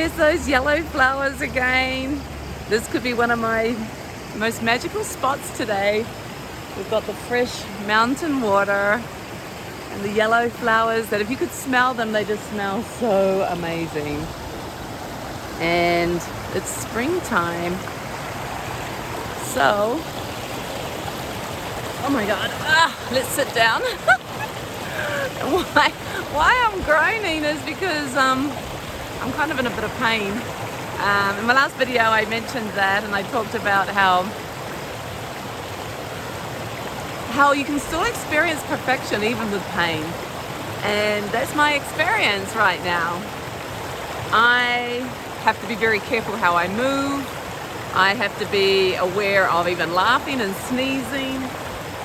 there's those yellow flowers again. This could be one of my most magical spots today. We've got the fresh mountain water and the yellow flowers that if you could smell them, they just smell so amazing. And it's springtime. So, oh my God, let's sit down. Why I'm groaning is because I'm kind of in a bit of pain. In my last video I mentioned that, and I talked about how you can still experience perfection even with pain. And that's my experience right now. I have to be very careful how I move. I have to be aware of even laughing and sneezing.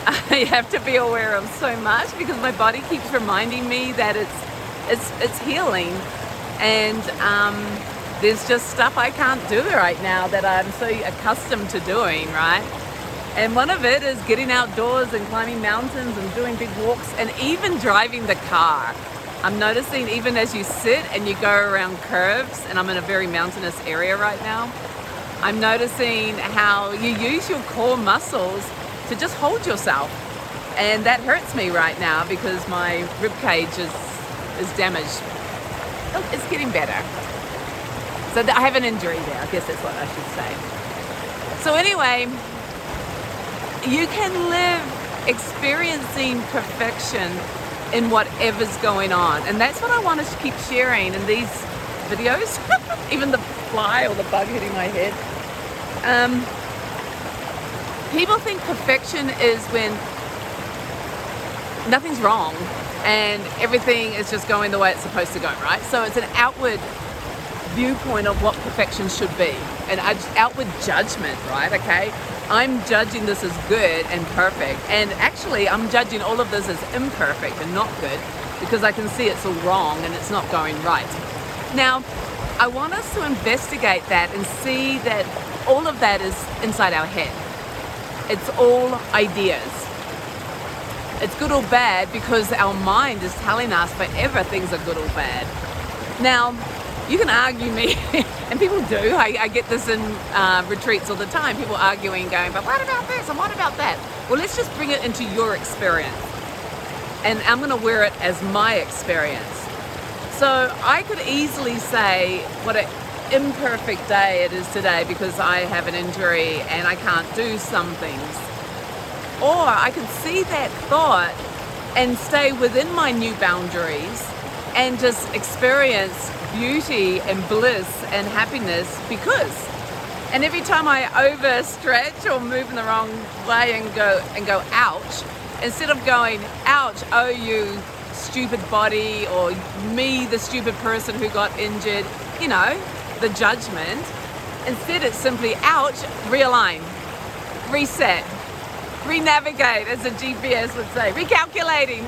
I have to be aware of so much because my body keeps reminding me that it's healing. And there's just stuff I can't do right now that I'm so accustomed to doing, right? And one of it is getting outdoors and climbing mountains and doing big walks and even driving the car. I'm noticing even as you sit and you go around curves, and I'm in a very mountainous area right now, I'm noticing how you use your core muscles to just hold yourself. And that hurts me right now because my rib cage is damaged. Oh, it's getting better. So I have an injury there, I guess that's what I should say. So anyway, you can live experiencing perfection in whatever's going on. And that's what I want to keep sharing in these videos. Even the fly or the bug hitting my head. People think perfection is when nothing's wrong and everything is just going the way it's supposed to go, right? So it's an outward viewpoint of what perfection should be, an outward judgment, right? Okay, I'm judging this as good and perfect, and actually I'm judging all of this as imperfect and not good because I can see it's all wrong and it's not going right. Now, I want us to investigate that and see that all of that is inside our head. It's all ideas. It's good or bad because our mind is telling us forever things are good or bad. Now, you can argue me, and people do. I get this in retreats all the time. People arguing, going, but what about this and what about that? Well, let's just bring it into your experience. And I'm going to wear it as my experience. So I could easily say what an imperfect day it is today because I have an injury and I can't do some things. Or I could see that thought and stay within my new boundaries and just experience beauty and bliss and happiness because. And every time I overstretch or move in the wrong way and go ouch, instead of going ouch, oh you stupid body, or me the stupid person who got injured, you know, the judgment, instead it's simply ouch, realign, reset, re-navigate, as the GPS would say, recalculating.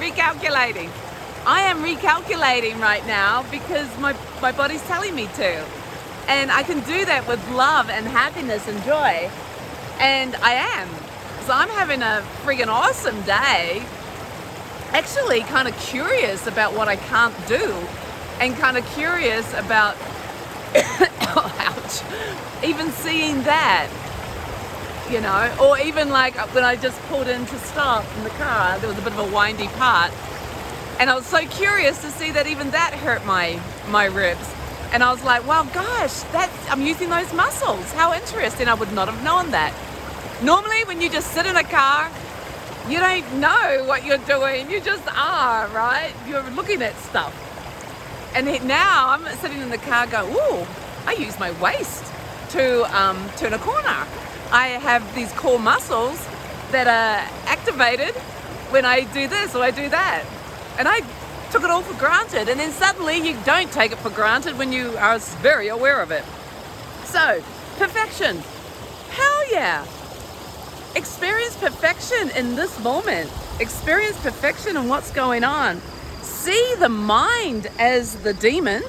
I am recalculating right now because my body's telling me to. And I can do that with love and happiness and joy. And I am. So I'm having a friggin' awesome day. Actually kind of curious about what I can't do. And kind of curious about, ouch, even seeing that. You know, or even like when I just pulled in to stop in the car, there was a bit of a windy part. And I was so curious to see that even that hurt my ribs. And I was like, well, gosh, I'm using those muscles. How interesting. I would not have known that. Normally, when you just sit in a car, you don't know what you're doing. You just are, right? You're looking at stuff. And now I'm sitting in the car going, ooh, I use my waist to turn a corner. I have these core muscles that are activated when I do this or I do that. And I took it all for granted. And then suddenly you don't take it for granted when you are very aware of it. So, perfection. Hell yeah. Experience perfection in this moment. Experience perfection in what's going on. See the mind as the demon,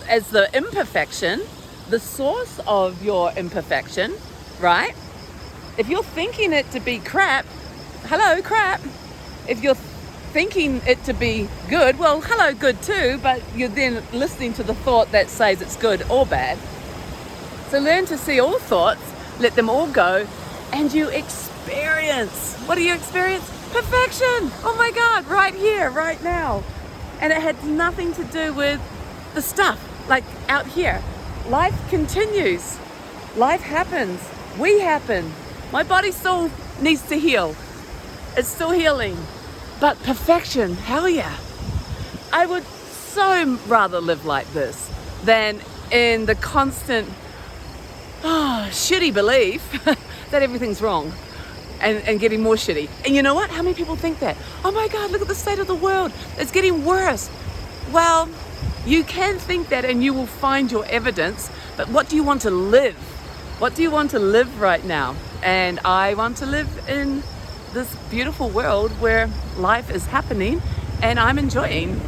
as the imperfection, the source of your imperfection, right? If you're thinking it to be crap, hello, crap. If you're thinking it to be good. Well, hello, good too, but you're then listening to the thought that says it's good or bad. So learn to see all thoughts, let them all go, and you experience. What do you experience? Perfection. Oh my God, right here, right now. And it had nothing to do with the stuff, like out here. Life continues. Life happens. We happen. My body still needs to heal. It's still healing. But perfection, hell yeah. I would so rather live like this than in the constant shitty belief that everything's wrong and getting more shitty. And you know what? How many people think that? Oh my God, look at the state of the world. It's getting worse. Well, you can think that and you will find your evidence, but what do you want to live? What do you want to live right now? And I want to live in this beautiful world where life is happening and I'm enjoying